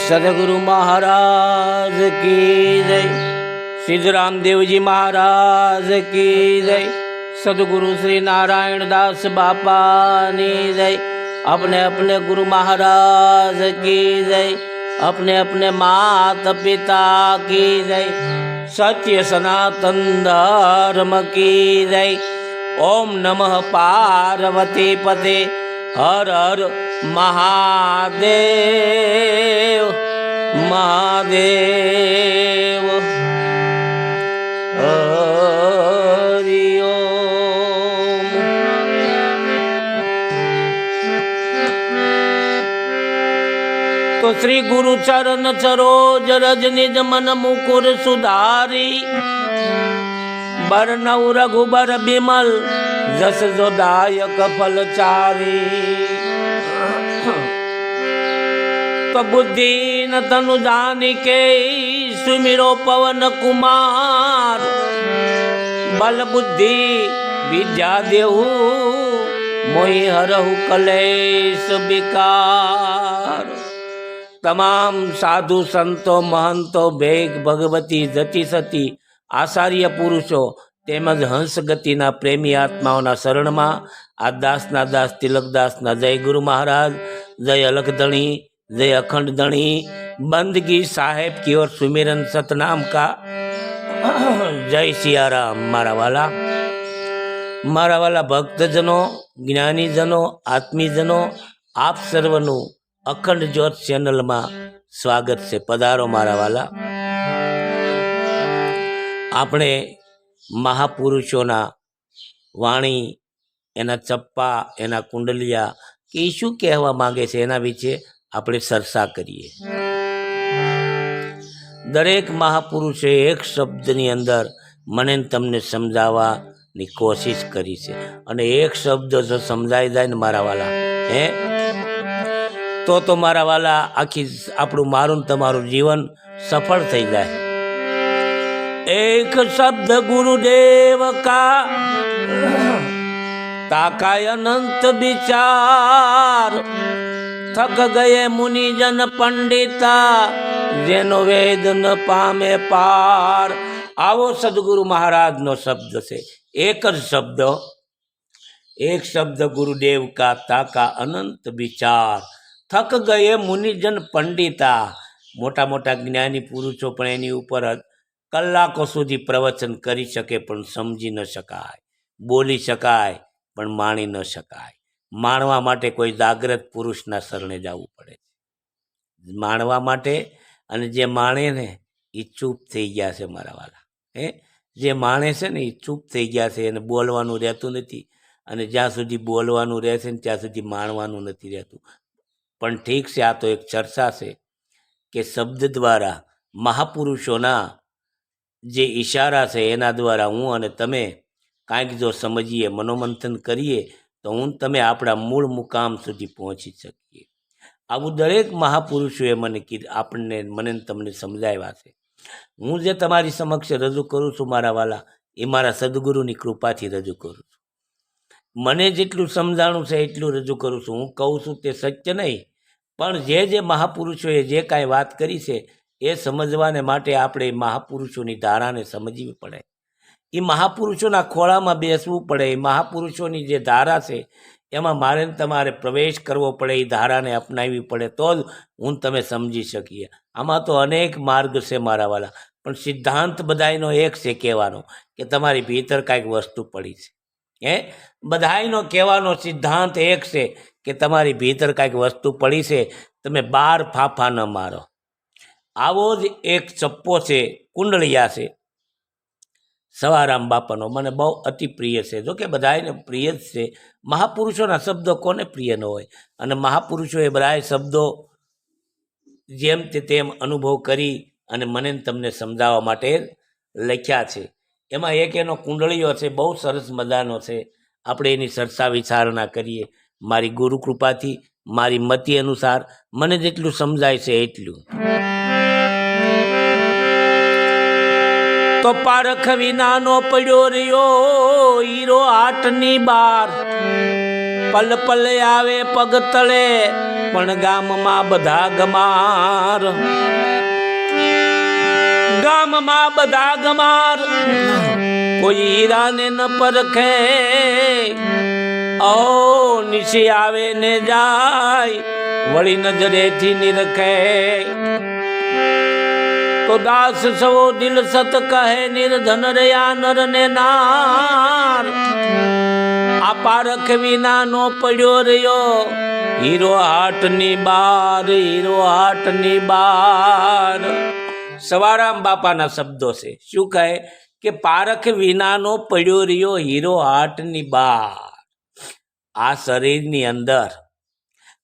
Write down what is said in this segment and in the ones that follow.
सदगुरु महाराज की जय। सिद्धराम देव जी महाराज की जय। सदगुरु श्री नारायण दास बापा ने जय। अपने अपने गुरु महाराज की जय। अपने अपने माता पिता की जय। सत्य सनातन धर्म की जय। ओम नमः पार्वती पते हर हर महादेव महादेव। हरि ओम। तो श्री गुरु चरण सरोज रज निज मन मुकुर सुधारी। बरनऊ रघुबर बिमल जस जो दायक फलचारी। तो बुद्धि न तनु जानिके सुमिरो पवन कुमार। बल बुद्धि विद्या देहु मोहि हरहु कलेश विकार। तमाम साधु संतो महंतो भेग भगवती जति सती आचार्य पुरुषो તેમજ હંસ ગતિના પ્રેમી આત્માઓના શરણમાં આ દાસના દાસ તિલકદાસના જય ગુરુ મહારાજ, જય અલખધણી, जय अखंड धनी। बंदगी साहेब की ओर सुमिरन सतनाम का जय सियाराम। मारा वाला भक्तजनों, ज्ञानीजनों, आत्मीजनों, आप सर्वनु अखंड ज्योत चैनल में स्वागत से पधारो। मारा वाला आपणे महापुरुषोना वाणी, एना चप्पा, एना कुंडलिया के शू कहवा मांगे छे एना विचे આપણે ચર્ચા કરીએ। દરેક મહાપુરુષે એક શબ્દની અંદર મને તમને સમજાવવાની કોશિશ કરી છે અને એક શબ્દ જો સમજાઈ જાય ને મારા વાલા તો મારા વાલા આખી આપણું મારું તમારું જીવન સફળ થઈ જાય। એક શબ્દ ગુરુદેવ કા તાકાય અનંત વિચાર। थक गए मुनिजन पंडिता जेनो वेद न पामे पार। आवो सदगुरु महाराज नो शब्द से एक शब्द गुरुदेव का ताका अनंत विचार। थक गए मुनिजन पंडिता। मोटा मोटा ज्ञानी पुरुषों पण एनी उपर कलाकों सुधी प्रवचन करी शके पण समजी न शकाय, बोली शकाय पण माणी न शकाय। माणवा माटे कोई जाग्रत पुरुषना शरणे जवुं पड़े। माणवा माटे अने जे माणे ने ए चूप थई गया छे मारा वाला। जे माणे छे ने ए चूप थई गया छे एने बोलवानुं रहेतुं नथी अने ज्यां सुधी बोलवानुं रहेशे ने त्यां सुधी माणवानुं नथी रहेतुं। पण ठीक छे, आ तो एक चर्चा छे के शब्द द्वारा महापुरुषोना जे इशारा छे एना द्वारा हूँ अने तमे कांईक जो समजीए, मनोमंथन करीए तो हूँ तमे आपणा मूळ मुकाम सुधी पहोंची सकीए। आवुं दरेक महापुरुषोए मने आपणे मने तमने समजाव्या छे। हूँ जे तमारी समक्ष रजू करूँ छुं मारा वाला ए मारा सद्गुरुनी कृपाथी रजू करूँ छुं। मने जेटलुं समजाणुं छे एटलुं रजू करूँ छुं। हूँ कहूं छुं ते सत्य नहीं, पण जे महापुरुषोए जे कांई वात करी छे ए समजवाने माटे आपणे महापुरुषोनी धाराने समजवी पड़े। એ મહાપુરુષોના ખોળામાં બેસવું પડે। એ મહાપુરુષોની જે ધારા છે એમાં મારે તમારે પ્રવેશ કરવો પડે, એ ધારાને અપનાવવી પડે તો જ હું તમે સમજી શકીએ। આમાં તો અનેક માર્ગ છે મારા વાલા, પણ સિદ્ધાંત બધાયનો એક છે કહેવાનો કે તમારી ભીતર કાંઈક વસ્તુ પડી છે। બધાયનો કહેવાનો સિદ્ધાંત એક છે કે તમારી ભીતર કાંઈક વસ્તુ પડી છે, તમે બાર ફાફા ન મારો। આવો જ એક ચપ્પો છે, કુંડળિયા છે સવારામ બાપાનો, મને બહુ અતિ પ્રિય છે। જો કે બધાને પ્રિય જ છે। મહાપુરુષોના શબ્દો કોને પ્રિય ન હોય? અને મહાપુરુષોએ બધાએ શબ્દો જેમ તેમ અનુભવ કરી અને મને તમને સમજાવવા માટે લખ્યા છે। એમાં એક એનો કુંડળીઓ છે, બહુ સરસ મજાનો છે। આપણે એની ચર્ચા વિચારણા કરીએ। મારી ગુરુ કૃપાથી, મારી મતિ અનુસાર મને જેટલું સમજાય છે એટલું। तो पारख विना नो पड्यो रियो हीरो आटनी बार। પલ પલ આવે પગ તળે પણ ગામમાં બધા ગમાર, ગામમાં બધા ગમાર, કોઈ હીરાને ન પરખે, ઓ નિશી આવે ને જાય વળી નજરેથી નિરખે, તો દાસ સવો દિલ સત કહે નિર્ધન રહ્યા નર ને નાર, આ પારખ વિના નો પડ્યો રહ્યો હીરો હાટની બાર, હીરો હાટની બાર. સવારામ બાપાના શબ્દો છે. શું કહે કે પારખ વિનાનો પડ્યો રહ્યો હીરો હાટની બાર. આ શરીરની અંદર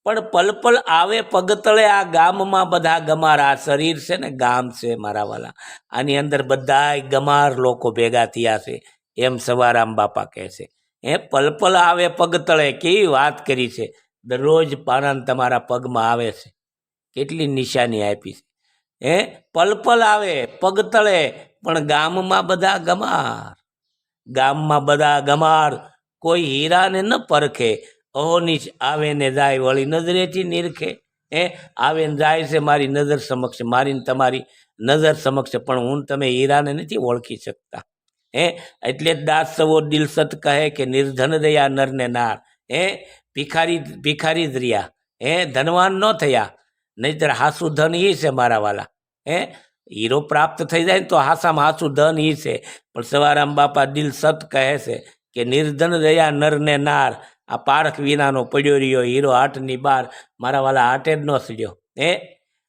પણ પલ પલ આવે પગ તળે આ ગામમાં બધા ગમાર. આ શરીર છે ને ગામ છે મારા વાલા, આની અંદર બધા ગમાર લોકો ભેગા થયા છે એમ સવારામ બાપા કહે છે. પલ પલ આવે પગ તળે, કેવી વાત કરી છે. દરરોજ પારણ તમારા પગમાં આવે છે, કેટલી નિશાની આપી છે. પલ પલ આવે પગ તળે પણ ગામમાં બધા ગમાર, ગામમાં બધા ગમાર, કોઈ હીરાને ન પરખે, અહોનિશ આવે ને જાય વળી નજરેથી નિરખે. આવે ને જાય છે મારી નજર સમક્ષ, મારી તમારી નજર સમક્ષ, પણ હું તમે હીરાને નથી ઓળખી શકતા. એટલે જ દાસ સવો દિલ સત કહે કે નિર્ધન રહ્યા નર ને નાર. ભિખારી ભિખારી જ રહ્યા, ધનવાન ન થયા, નહીતર હાસુ ધન ઈ છે મારા વાલા. હીરો પ્રાપ્ત થઈ જાય તો હાસામાં હાસુ ધન ઈ છે. પણ સવારામ બાપા દિલ સત કહે છે કે નિર્ધન રહ્યા નર ને નાર, આ પારખ વિનાનો પડ્યો રહ્યો હીરો હાટની બાર. મારા વાલા હાટે જ ન સડ્યો.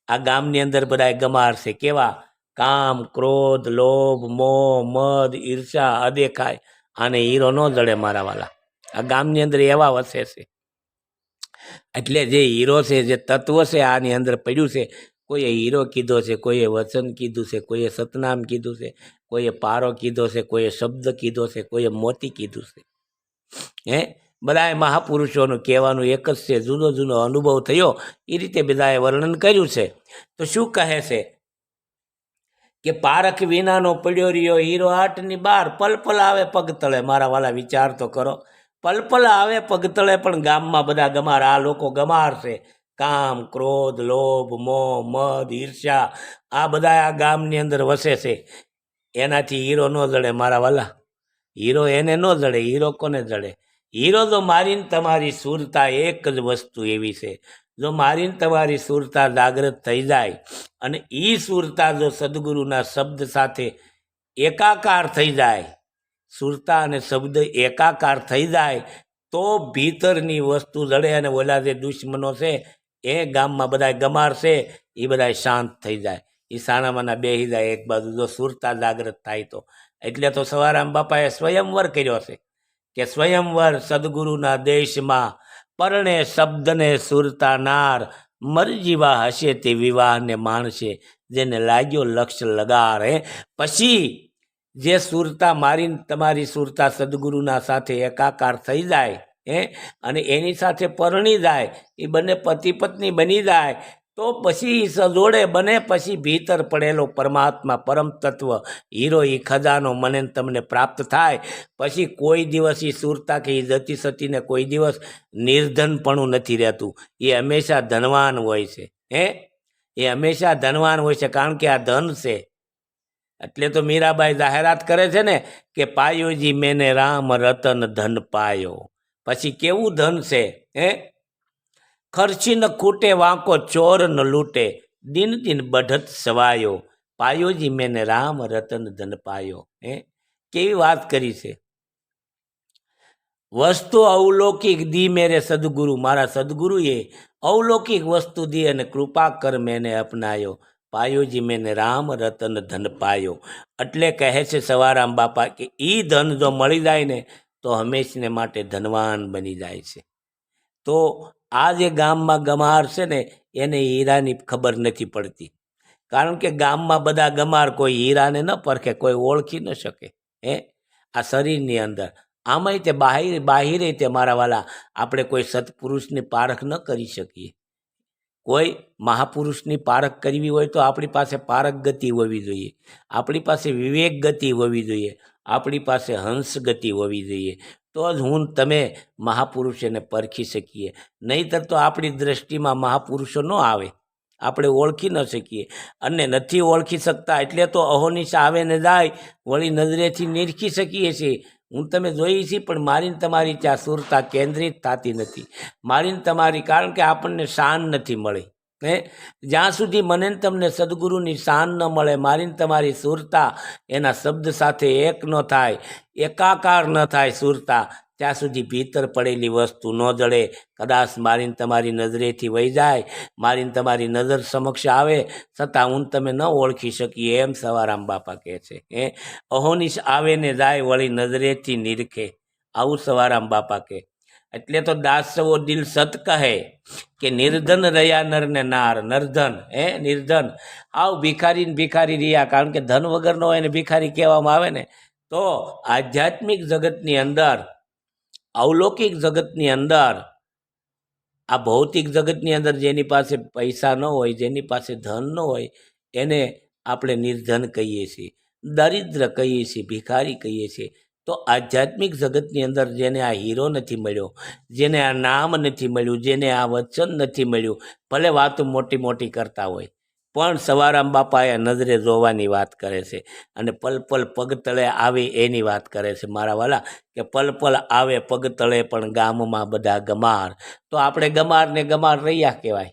આ ગામની અંદર બધા ગમાર છે. કેવા? કામ, ક્રોધ, લોભ, મોહ, મદ, ઈર્ષા, અદેખાય. આને હીરો ન જડે મારા વાલા. આ ગામની અંદર એવા વસે છે. એટલે જે હીરો છે, જે તત્વ છે આની અંદર પડ્યું છે. કોઈએ હીરો કીધો છે, કોઈએ વચન કીધું છે, કોઈએ સતનામ કીધું છે, કોઈએ પારો કીધો છે, કોઈએ શબ્દ કીધો છે, કોઈએ મોતી કીધું છે. બધાએ મહાપુરુષોનું કહેવાનું એક જ છે. જુદો જુદો અનુભવ થયો એ રીતે બધાએ વર્ણન કર્યું છે. તો શું કહે છે કે પારખ વિનાનો પડ્યો રહ્યો હીરો હાટની બાર, પલ પલ આવે પગ તળે. મારા વાલા વિચાર તો કરો. પલ પલ આવે પગ તળે પણ ગામમાં બધા ગમાર. આ લોકો ગમાર છે. કામ, ક્રોધ, લોભ, મોહ, મદ, ઈર્ષ્યા, આ બધા આ ગામની અંદર વસે છે. એનાથી હીરો ન જડે મારા વાલા. હીરો એને ન જડે. હીરો કોને જડે? હીરો જો મારીને તમારી સુરતા, એક જ વસ્તુ એવી છે, જો મારીને તમારી સુરતા જાગૃત થઈ જાય અને એ સુરતા જો સદગુરુના શબ્દ સાથે એકાકાર થઈ જાય, સુરતા અને શબ્દ એકાકાર થઈ જાય તો ભીતરની વસ્તુ જડે. અને ઓલા જે દુશ્મનો છે એ ગામમાં બધા ગમાર છે એ બધા શાંત થઈ જાય, એ સાણામાના બેહી જાય એક બાજુ, જો સુરતા જાગૃત થાય તો. એટલે તો સવારામ બાપાએ સ્વયંવર કર્યો છે કે સ્વયંવર સદગુરુના દેશમાં પરણે શબ્દને સુરતા નાર, મરજીવા હશે તે વિવાહને માણશે, જેને લાગ્યો લક્ષ્ય લગાર. પછી જે સુરતા મારીને તમારી સુરતા સદગુરુના સાથે એકાકાર થઈ જાય અને એની સાથે પરણી જાય, એ બંને પતિ પત્ની બની જાય, તો પછી સજોડે બને. પછી ભીતર પડેલો પરમાત્મા પરમ તત્વ હીરો એ ખજાનો મને તમને પ્રાપ્ત થાય. પછી કોઈ દિવસ એ સુરતા કે એ જતી સતીને કોઈ દિવસ નિર્ધનપણું નથી રહેતું. એ હંમેશા ધનવાન હોય છે. એ હંમેશા ધનવાન હોય છે, કારણ કે આ ધન છે. એટલે તો મીરાબાઈ જાહેરાત કરે છે ને કે પાયોજી મેને રામ રતન ધન પાયો. પછી કેવું ધન છે? ખર્ચી ન ખૂટે વાંકો ચોર ન લૂટે, દિન દિન બઢત સવાયો, પાયોજી મેને રામ રતન ધન પાયો. કેવી વાત કરી છે. વસ્તુ અવલૌકિક દી મેરે સદગુરુ, મારા સદગુરુએ અવલૌકિક વસ્તુ દી અને કૃપા કર મેને અપનાયો, પાયોજી મેને રામ રતન ધન પાયો. એટલે કહે છે સવારામ બાપા કે એ ધન જો મળી જાય ને તો હંમેશને માટે ધનવાન બની જાય છે. તો આ જે ગામમાં ગમાર છે ને એને હીરાની ખબર નથી પડતી, કારણ કે ગામમાં બધા ગમાર કોઈ હીરાને ન પરખે, કોઈ ઓળખી ન શકે. આ શરીરની અંદર આમાંય તે બાહિરે તે મારા વાલા આપણે કોઈ સત્પુરુષની પારખ ન કરી શકીએ. કોઈ મહાપુરુષની પારખ કરવી હોય તો આપણી પાસે પારખ ગતિ હોવી જોઈએ, આપણી પાસે વિવેક ગતિ હોવી જોઈએ, આપણી પાસે હંસ ગતિ હોવી જોઈએ, તો જ હું તમે મહાપુરુષોને પરખી શકીએ. નહીંતર તો આપણી દ્રષ્ટિમાં મહાપુરુષો ન આવે, આપણે ઓળખી ન શકીએ. અને નથી ઓળખી શકતા એટલે તો અહોનિશ આવે ને જાય વળી નજરેથી નિરખી શકીએ છીએ. હું તમે જોઈ છીએ, પણ મારીને તમારી ત્યાં સુરતા કેન્દ્રિત થતી નથી. મારીને તમારી, કારણ કે આપણને શાન નથી મળી. જ્યાં સુધી મને ને તમને સદગુરુની શાન ન મળે, મારીને તમારી સુરતા એના શબ્દ સાથે એક ન થાય, એકાકાર ન થાય સુરતા, ત્યાં સુધી ભીતર પડેલી વસ્તુ ન જડે. કદાચ મારીને તમારી નજરેથી વહી જાય, મારીને તમારી નજર સમક્ષ આવે, છતાં હું તમે ન ઓળખી શકીએ, એમ સવારામ બાપા કહે છે. અહોનિશ આવે ને જાય વળી નજરેથી નિરખે, આવું સવારામ બાપા કહે. એટલે તો દાસ સવો દિલ સત કહે કે નિર્ધન રહ્યા નર ને નાર. નર્ધન, નિર્ધન, આવ ભિખારી ને ભિખારી રહ્યા. કારણ કે ધન વગરનો હોય ને ભિખારી કહેવામાં આવે ને, તો આધ્યાત્મિક જગતની અંદર, અવલૌકિક જગતની અંદર, આ ભૌતિક જગતની અંદર જેની પાસે પૈસા ન હોય, જેની પાસે ધન ન હોય, એને આપણે નિર્ધન કહીએ છીએ, દરિદ્ર કહીએ છીએ, ભિખારી કહીએ છીએ. તો આધ્યાત્મિક જગતની અંદર જેને આ હીરો નથી મળ્યો, જેને આ નામ નથી મળ્યું, જેને આ વચન નથી મળ્યું, ભલે વાતો મોટી મોટી કરતા હોય, પણ સવારામ બાપા એ નજરે જોવાની વાત કરે છે. અને પલ પલ પગ તળે આવે એની વાત કરે છે મારા વાલા, કે પલ પલ આવે પગ તળે પણ ગામમાં બધા ગમાર. તો આપણે ગમાર ને ગમાર રહ્યા કહેવાય,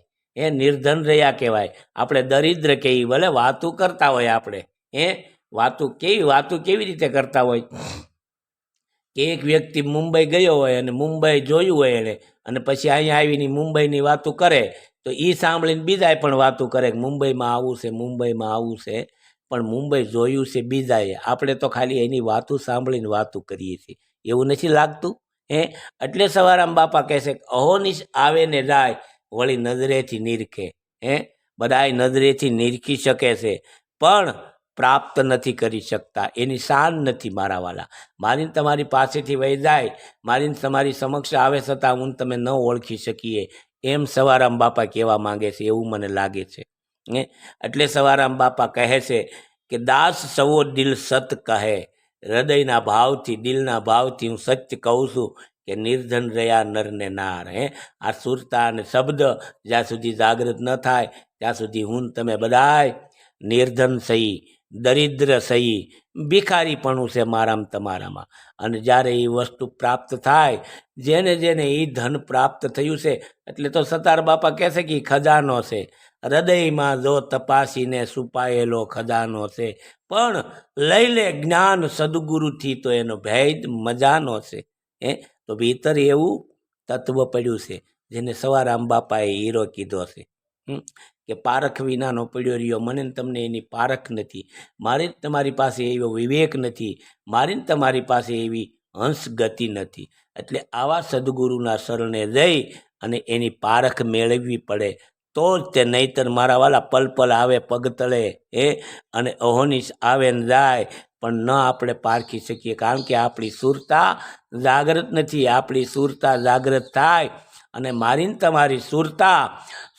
નિર્ધન રહ્યા કહેવાય. આપણે દરિદ્ર કહેવી, ભલે વાતું કરતા હોય આપણે, વાતું કેવી રીતે કરતા હોય કે એક વ્યક્તિ મુંબઈ ગયો હોય અને મુંબઈ જોયું હોય એને, અને પછી અહીંયા આવીને મુંબઈની વાતું કરે, તો એ સાંભળીને બીજાએ પણ વાતું કરે કે મુંબઈમાં આવું છે, મુંબઈમાં આવું છે, પણ મુંબઈ જોયું છે બીજાએ, આપણે તો ખાલી એની વાતું સાંભળીને વાતું કરીએ છીએ. એવું નથી લાગતું? એટલે સવારામ બાપા કહે છે કે અહોનિશ આવે ને જાય વળી નજરેથી નિરખે. બધાય નજરેથી નિરખી શકે છે, પણ પ્રાપ્ત નથી કરી શકતા, એની શાન નથી મારા વાલા. મારીને તમારી પાસેથી વહી જાય, મારીને તમારી સમક્ષ આવે, છતાં હું તમે ન ઓળખી શકીએ, એમ સવારામ બાપા કહેવા માંગે છે, એવું મને લાગે છે. એટલે સવારામ બાપા કહે છે કે દાસ સવો દિલ સત કહે, હૃદયના ભાવથી, દિલના ભાવથી હું સત્ય કહું છું કે નિર્ધન રહ્યા નર ને નાર. આ સુરતા અને શબ્દ જ્યાં સુધી જાગૃત ન થાય ત્યાં સુધી હું તમે બધાય નિર્ધન સહી, દરિદ્ર સહી, ભિખારીપણું છે મારામ તમારામાં. અને જ્યારે એ વસ્તુ પ્રાપ્ત થાય, જેને જેને એ ધન પ્રાપ્ત થયું છે, એટલે તો સતાર બાપા કહે છે કે ખજાનો છે, હૃદયમાં જો તપાસીને છુપાયેલો ખજાનો છે, પણ લઈ લે જ્ઞાન સદગુરુથી તો એનો ભેદ મજાનો છે. તો ભીતર એવું તત્વ પડ્યું છે જેને સવારામ બાપાએ હીરો કીધો છે, કે પારખ વિનાનો પડ્યો રહ્યો. મને તમને એની પારખ નથી, મારે તમારી પાસે એવો વિવેક નથી, મારી તમારી પાસે એવી હંસ ગતિ નથી. એટલે આવા સદગુરુના શરણે જઈ અને એની પારખ મેળવવી પડે, તો જ તે, નહીતર મારા વાલા પલ પલ આવે પગ તળે, અને અહોનિશ આવે ને જાય, પણ ન આપણે પારખી શકીએ. કારણ કે આપણી સુરતા જાગૃત નથી. આપણી સુરતા જાગૃત થાય અને મારીને તમારી સુરતા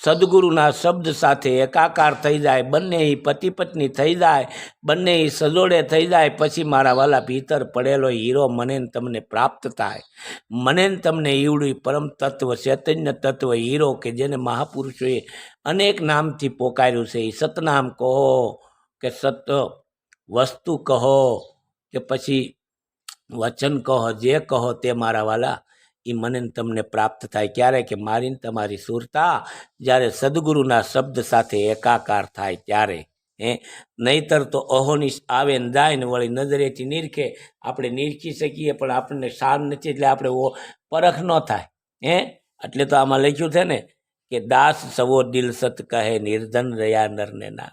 સદગુરુના શબ્દ સાથે એકાકાર થઈ જાય, બંને પતિ પત્ની થઈ જાય, બંને સજોડે થઈ જાય, પછી મારા વાલા ભીતર પડેલો હીરો મને તમને પ્રાપ્ત થાય. મને તમને ઈવડું પરમ તત્વ, ચૈતન્ય તત્વ હીરો, કે જેને મહાપુરુષોએ અનેક નામથી પોકાર્યું છે, એ સતનામ કહો કે સત વસ્તુ કહો કે પછી વચન કહો, જે કહો તે મારા વાલા, એ મને તમને પ્રાપ્ત થાય. ક્યારે? કે મારીને તમારી સુરતા જ્યારે સદગુરુના શબ્દ સાથે એકાકાર થાય ત્યારે. નહીતર તો અહોનિશ આવે ને જાય ને વળી નજરેથી નિરખે, આપણે નિરખી શકીએ પણ આપણને શાન નથી, એટલે આપણે પરખ ન થાય. એટલે તો આમાં લખ્યું છે ને કે દાસ સવો દિલ સત કહે, નિર્ધન રહ્યા નરને ના.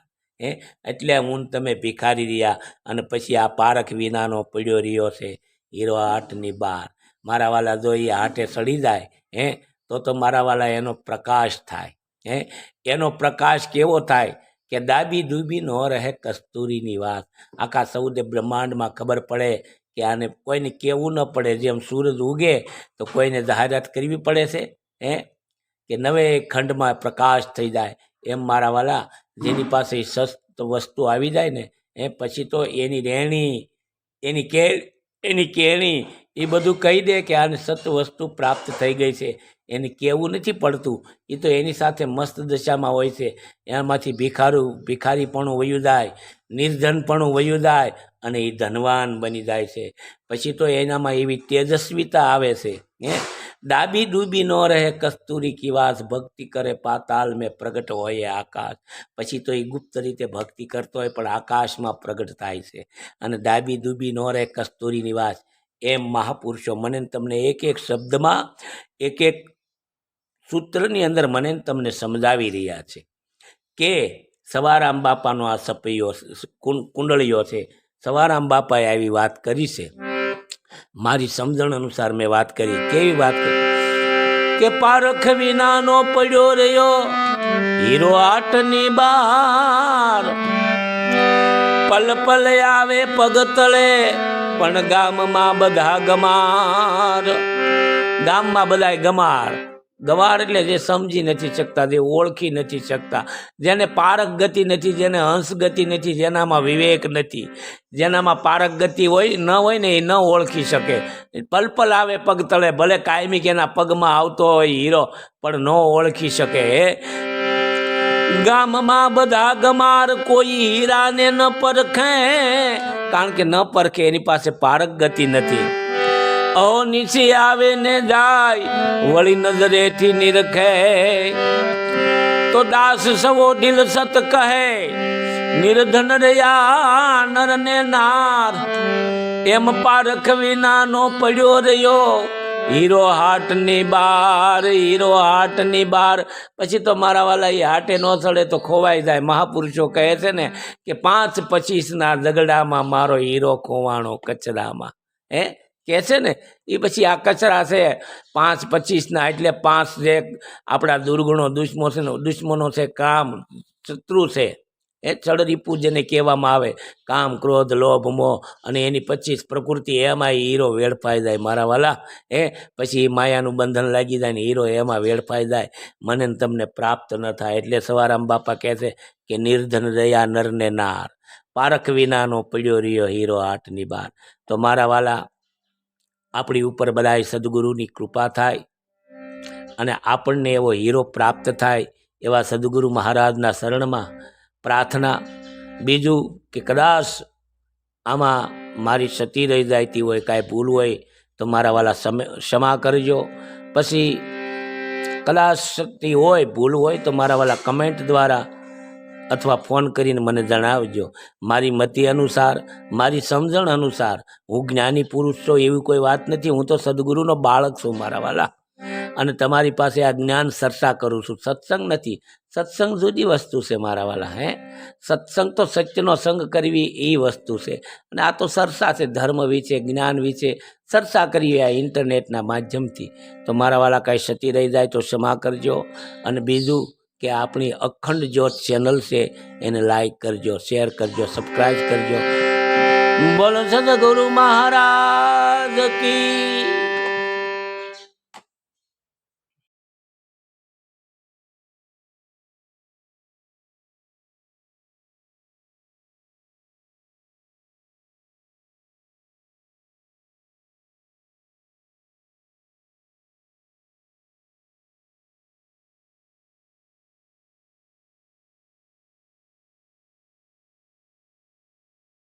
એટલે હું તમે ભિખારી રહ્યા, અને પછી આ પારખ વિનાનો પડ્યો રહ્યો છે હીરો હાટની બહાર. મારા વાલા જો એ હાટે સડી જાય, તો મારા વાલા એનો પ્રકાશ થાય. એનો પ્રકાશ કેવો થાય કે દાબી દૂબી ન રહે કસ્તુરીની વાત. આખા સૌદે બ્રહ્માંડમાં ખબર પડે કે આને કોઈને કહેવું ન પડે. જેમ સૂરજ ઉગે તો કોઈને જાહેરાત કરવી પડે છે, કે નવે ખંડમાં પ્રકાશ થઈ જાય, એમ મારા વાલા જેની પાસે સસ્ત વસ્તુ આવી જાય ને, પછી તો એની રહેણી એની કેણી એ બધું કહી દે કે આને સત વસ્તુ પ્રાપ્ત થઈ ગઈ છે. એને કહેવું નથી પડતું. એ તો એની સાથે મસ્ત દશામાં હોય છે. એમાંથી ભિખારીપણું વયું જાય, નિર્ધનપણું વયું જાય અને એ ધનવાન બની જાય છે. પછી તો એનામાં એવી તેજસ્વીતા આવે છે. ડાબી ડૂબી ન રહે કસ્તુરી કી વાસ, ભક્તિ કરે પાતાલ મેં પ્રગટ હોય આકાશ. પછી તો એ ગુપ્ત રીતે ભક્તિ કરતો હોય પણ આકાશમાં પ્રગટ થાય છે. અને ડાબી ડૂબી ન રહે કસ્તુરી નિવાસ, એમ મહાપુરુષો મને તમને એક એક શબ્દમાં એક એક સૂત્રની અંદર મને તમને સમજાવી રહ્યા છે કે સવારામ બાપાનો આ સપૈયો કુંડળીઓ છે. સવારામ બાપાએ આવી વાત કરી છે. મારી સમજણ અનુસાર મેં વાત કરી. કેવી વાત કરી કે પારખ વિનાનો પડ્યો રહ્યો હીરો આટની બાર, પલ પલ આવે પગ તળે પણ ગામમાં બધા ગમાર. ગામમાં બધા ગમાર. ગવાર એટલે જે સમજી નથી શકતા, જે ઓળખી નથી શકતા, જેને પારક ગતિ નથી, જેને હંસ ગતિ નથી, જેનામાં વિવેક નથી. જેનામાં પારક ગતિ હોય ન હોય ને એ ન ઓળખી શકે. પલપલ આવે પગ તળે, ભલે કાયમી કે એના પગમાં આવતો હોય હીરો પણ ન ઓળખી શકે. ગામમાં બધા ગમાર, કોઈ હીરાને ન પરખે, કારણ કે ન પરખે, એની પાસે પારક ગતિ નથી. ઓ નીચે આવે ને જાય વળી નજરેથી નિરખે, તો દાસ સવો દિલ સત કહે નિર્ધન રહ્યા નર ને નાર. એમ પારખ વિનાનો પડ્યો રહ્યો હીરો હાટની બાર, હીરો હાટની બાર. પછી તો મારા વાલા એ હાટે ન ચડે તો ખોવાઈ જાય. મહાપુરુષો કહે છે ને કે 5-25ના ઝઘડામાં મારો હીરો ખોવાણો કચરામાં. કહે છે ને એ પછી આ કચરા છે 5-25ના, એટલે 5 જે આપણા દુર્ગુણો દુશ્મનો છે, કામ શત્રુ છે, ચડરીપુ જેને કહેવામાં આવે, કામ ક્રોધ લોભ મોહ, અને એની 25 પ્રકૃતિ, એમાં હીરો વેડફાઈ જાય મારા વાલા. પછી માયાનું બંધન લાગી જાય ને હીરો એમાં વેડફાઈ જાય, મને તમને પ્રાપ્ત ન થાય. એટલે સવારામ બાપા કહે છે કે નિર્ધન રહ્યા નર ને નાર, પારખ વિનાનો પડ્યો રહ્યો હીરો હાટની બાર. તો મારા વાલા, આપણી ઉપર બધાય સદગુરુની કૃપા થાય અને આપણને એવો હીરો પ્રાપ્ત થાય, એવા સદગુરુ મહારાજના શરણમાં પ્રાર્થના. બીજું કે કદાચ આમાં મારી સતી રહી જતી હોય, કાંઈ ભૂલ હોય તો મારા વાલા ક્ષમા કરજો. પછી કદાચ સતી હોય, ભૂલ હોય તો મારા વાલા કમેન્ટ દ્વારા અથવા ફોન કરીને મને જણાવજો. મારી મતિ અનુસાર, મારી સમજણ અનુસાર હું જ્ઞાની પુરુષ છું એવી કોઈ વાત નથી. હું તો સદગુરુનો બાળક છું મારા વાલા, અને તમારી પાસે આ જ્ઞાન ચર્ચા કરું છું. સત્સંગ નથી. સત્સંગ જુદી વસ્તુ છે મારા વાલા. સત્સંગ તો સત્યનો સંગ કરવી એ વસ્તુ છે, અને આ તો ચર્ચા છે. ધર્મ વિશે, જ્ઞાન વિશે ચર્ચા કરીએ આ ઇન્ટરનેટના માધ્યમથી. તો મારા વાલા કાંઈ ક્ષતિ રહી જાય તો ક્ષમા કરજો. અને બીજું કે આપણી અખંડ જ્યોત ચેનલ છે એને લાઈક કરજો, શેર કરજો, સબસ્ક્રાઈબ કરજો. બોલો સદગુરુ મહારાજ કી.